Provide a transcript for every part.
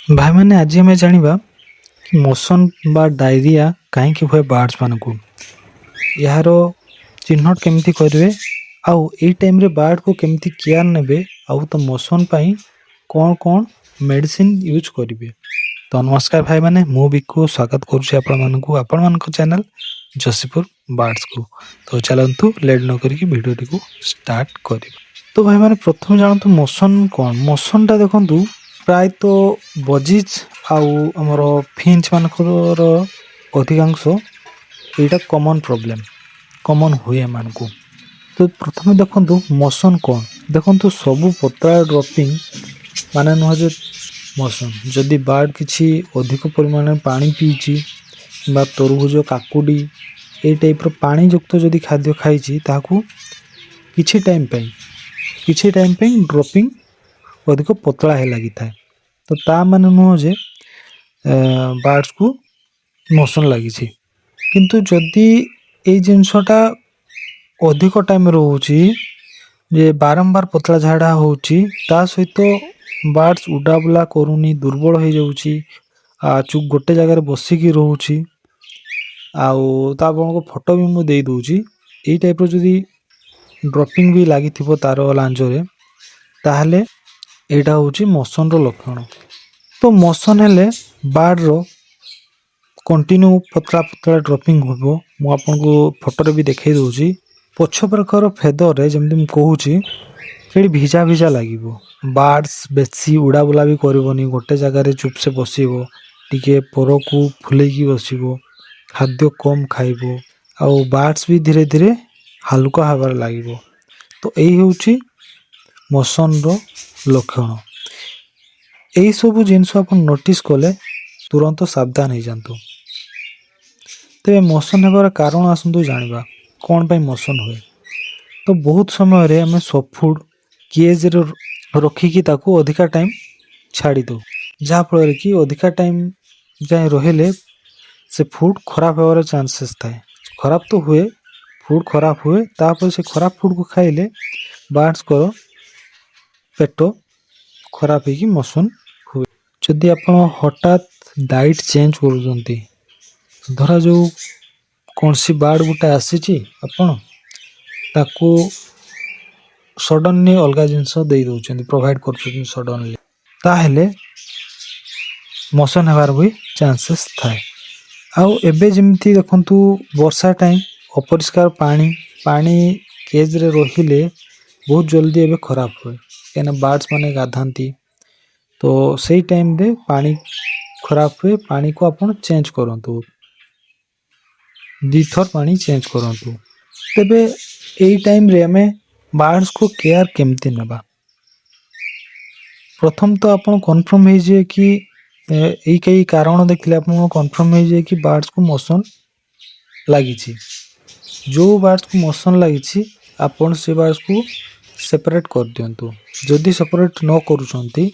भाई मैंने आज आम जाना कि मोशन बा डायरिया कहीं हुए बार्ड्स मानक यार चिन्हट केमती करेंगे आउ ए टाइम रे बार्ड को केमती केयर नेबे आउ तो मोशन पाई कौन कौन मेडिसिन यूज करेंगे। तो नमस्कार भाई मैंने मु बिकु स्वागत करुच्ची आपण चैनल जसीपुर बार्ड्स को। तो चलतु लेट न करके वीडियो टी स्टार्ट कर। तो भाई मैंने प्रथम जानतु मोशन कौन मोशन टा देखु प्राय तो बजिज आउ आमर फिंच मानकर अधिकांश यहाँ कमन प्रोब्लेम कमन हुए मानकू। तो प्रथम देखु मोशन कौन देखु सबू पतला ड्रपिंग माने नुह जे मोशन जदि बार्ड किसी अधिक परिमाण पानी पीची बा तरबुज काकुडी ए टाइप पानी युक्त जदि खाद्य खाई ताकू किछि टाइम ड्रपिंग अधिक पतला है लगी था। तो ता माने नुह जे बार्ड्स को मोशन लगी किंतु जदि ए जिनसटा अधिक टाइम रोची जे बारंबार पतला झाड़ा होची ता सहित बार्ड्स उडाबुला करूनी दुर्बल हो जाउची चुप गोटे जगह बसिकी रोची आउ ता को फोटो भी मु दे दूची ए टाइप रो जदि ड्रपिंग भी लगी थिबो तार लांजरे ताहले एटा होची मोशन रो लक्षण। तो मोशन हेले बार्ड रो कंटिन्यू पतला पतला ड्रपिंग होबो मु आपन को फोटो रे भी देखाई दोची पछ प्रकार फेदर रे जेमति मु कहूची सेठी भिजा भिजा लागिबो बार्ड्स बेसी उड़ा बुला भी करबोनी गोटे जगह रे चुप से बसिबो टिके पर को फुलेकी बसिबो खाद्य कम खाइबो आउ बार्ड्स भी धीरे धीरे हल्का हबार लागिबो। तो एही होची मोशन रो लक्षण। यही सब जिनस आप नोटिस कले तुरंत सावधान हो जातु। तेरे मोशन होबार कारण आसतु जानिबा कौन पाई मोशन हुए। तो बहुत समय रे हमें सब फूड केज रे रखिकी ताकू अधिका टाइम छाड़ी दो जहाँ फल कि अधिका टाइम जाए रहिले से फूड खराब होवार चांसेस थाए। खराब तो हुए फूड खराब हुए तापर से खराब फूड को खाइले बार्ड्स को पेट खराब होगी मोशन हुए। जदि आप हठात डाइट चेंज करुँच धरा जो कौन सी बार्ड गुटा आसी आपण ताकू सडनली अलग जिनस दे दौरान प्रोवाइड कर सडनली ताहले मोशन होबार भी चांसेस थाए। आउ एबे जेमती देखंतु वर्षा टाइम अपरिष्कार पानी पानी केज रे रहिले बहुत जल्दी एबे खराब हुए कहना बार्ड्स माने गाधांती तो सही टाइम रे पानी खराब हुए पानी को आपण चेंज करंतु दीथर पानी चेंज करंतु। तेबे एई टाइम रे हमें बार्ड्स को केयर केमती नेबा प्रथम तो आपण कन्फर्म हे जे कि एई कई कारण देखले आपण कन्फर्म हे जे कि बार्ड्स को मोशन लागी जो बार्ड्स को मोशन लागी आपण से बार्ड्स को सेपरेट कर दियंतु जदि सेपरेट न करूछंती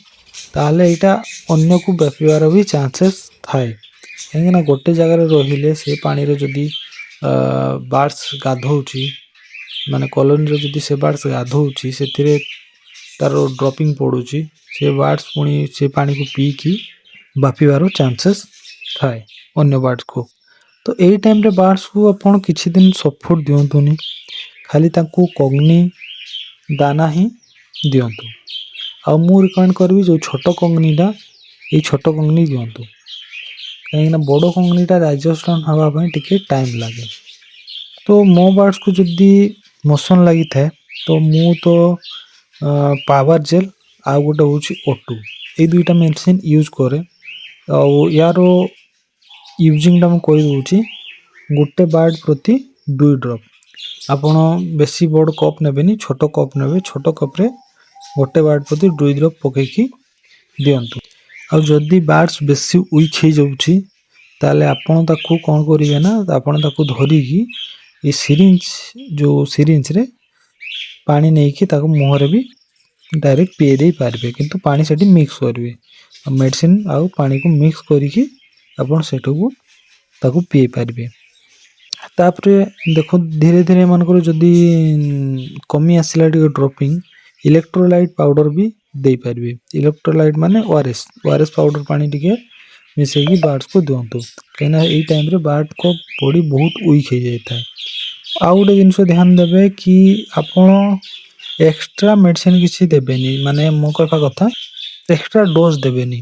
ताहले एटा अन्य को व्यापिबार भी चांसेस थाए कहीं गोटे जगह रहिले से पानी रे जदि बार्ड्स गाधौची माने कॉलोनी रे जदि से बार्ड्स गाधौची सेथिरे तार ड्रॉपिंग पड़ुची से बार्ड्स पुणी से पानी को पी की बापिबार चांसेस थाए अन्य बार्ड्स को। तो एई टाइम रे बार्ड्स को आपण किछि दिन सब फूड दियंतुनी खाली ताकू कग्नि दाना ही दियंतु आ मु रिकमेंड करबी जो छोट कंगनीटा ये छोट कंगनी दियंतु कहीं बड़ कंगनीटा डाइजेशन हवा पई टिके टाइम लागे। तो मो बार्ड्स को जदि मोशन लगी थाए तो मु तो पावर जेल आ गोटे होची O2 ए दुईटा मेडिसिन यूज करे आ यार यूजिंग टा मु कहि दोची गोटे बार्ड प्रति 2 ड्रॉप आपण बेसी बड़ कप नेबेनी छोट कप नेबे छोट कप रे गोटे बार्ड प्रति 2 ड्रॉप पकेकी दियंतु। आ जदि बार्ड्स बेसी वीक हे जाउची ताले आपण ताकू कोन करिवे ना आपण ताकू धरिकी ए सिरिंज रे पानी नहीं कि ताकू मुंह रे भी डायरेक्ट पी दे पारबे किंतु पानी सेठी मिक्स करबे मेडिसिन आउ पानी को मिक्स करिकी आपण सेठू ताकू पी पारबे। तापरे देखो धीरे धीरे मन करो जदि कमी आसिला ड्रॉपिंग इलेक्ट्रोलाइट पाउडर भी ଦେଇପାରିବେ। ଇଲେକ୍ଟ୍ରୋଲାଇଟ୍ ମାନେ ଓଆରଏସ୍ ପାଉଡ଼ର ପାଣି ଟିକେ ମିଶାଇକି ବାର୍ଡ଼ସକୁ ଦିଅନ୍ତୁ, କାହିଁକିନା ଏଇ ଟାଇମ୍ରେ ବାର୍ଡ଼ଙ୍କ ବଡ଼ି ବହୁତ ୱିକ୍ ହେଇଯାଇଥାଏ। ଆଉ ଗୋଟେ ଜିନିଷ ଧ୍ୟାନ ଦେବେ କି ଆପଣ ଏକ୍ସଟ୍ରା ମେଡ଼ିସିନ କିଛି ଦେବେନି, ମାନେ ମୋ କହିବା କଥା ଏକ୍ସଟ୍ରା ଡୋଜ୍ ଦେବେନି।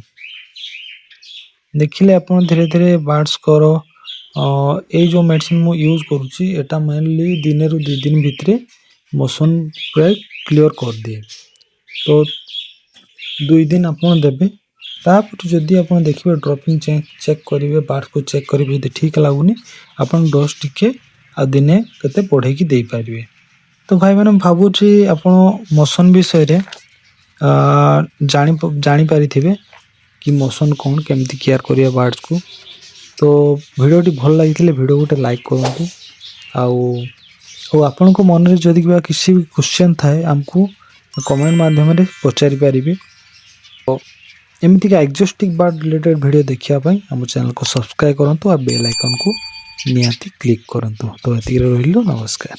ଦେଖିଲେ ଆପଣ ଧୀରେ ଧୀରେ ବାର୍ଡ଼ସଙ୍କର ଏଇ ଯେଉଁ ମେଡ଼ିସିନ ମୁଁ ୟୁଜ୍ କରୁଛି ଏଟା ମେନଲି ଦିନରୁ 2 ଦିନ ଭିତରେ ମୋସନ୍ ପ୍ରାୟ କ୍ଲିଅର୍ କରିଦିଏ। ତ 2 ଦିନ ଆପଣ ଦେବେ, ତାପରେ ଯଦି ଆପଣ ଦେଖିବେ ଡ୍ରପିଂ ଚେକ୍ କରିବେ, ବାର୍ଡ଼କୁ ଚେକ୍ କରିବେ, ଯଦି ଠିକ୍ ଲାଗୁନି ଆପଣ ଡୋଜ୍ ଟିକେ ଆଉ ଦିନେ କେତେ ବଢ଼େଇକି ଦେଇପାରିବେ। ତ ଭାଇମାନେ ମୁଁ ଭାବୁଛି ଆପଣ ମୋସନ୍ ବିଷୟରେ ଜାଣିପାରିଥିବେ କି ମୋସନ୍ କ'ଣ, କେମିତି କେୟାର କରିବା ବାର୍ଡ଼ସକୁ। ତ ଭିଡ଼ିଓଟି ଭଲ ଲାଗିଥିଲେ ଭିଡ଼ିଓ ଗୋଟେ ଲାଇକ୍ କରନ୍ତୁ। ଆଉ ଆପଣଙ୍କ ମନରେ ଯଦି କିଛି ବି କ୍ୱେଶ୍ଚନ୍ ଥାଏ ଆମକୁ କମେଣ୍ଟ ମାଧ୍ୟମରେ ପଚାରି ପାରିବେ। ଏମିତିକା ଏକ୍ଜୋଟିକ୍ ବାର୍ଡ଼ ରିଲେଟେଡ୍ ଭିଡ଼ିଓ ଦେଖିବା ପାଇଁ ଆମ ଚ୍ୟାନେଲକୁ ସବସ୍କ୍ରାଇବ୍ କରନ୍ତୁ ଆଉ ବେଲ୍ ଆଇକନ୍କୁ ନିହାତି କ୍ଲିକ୍ କରନ୍ତୁ। ତ ଏତିକିରେ ରହିଲୁ, ନମସ୍କାର।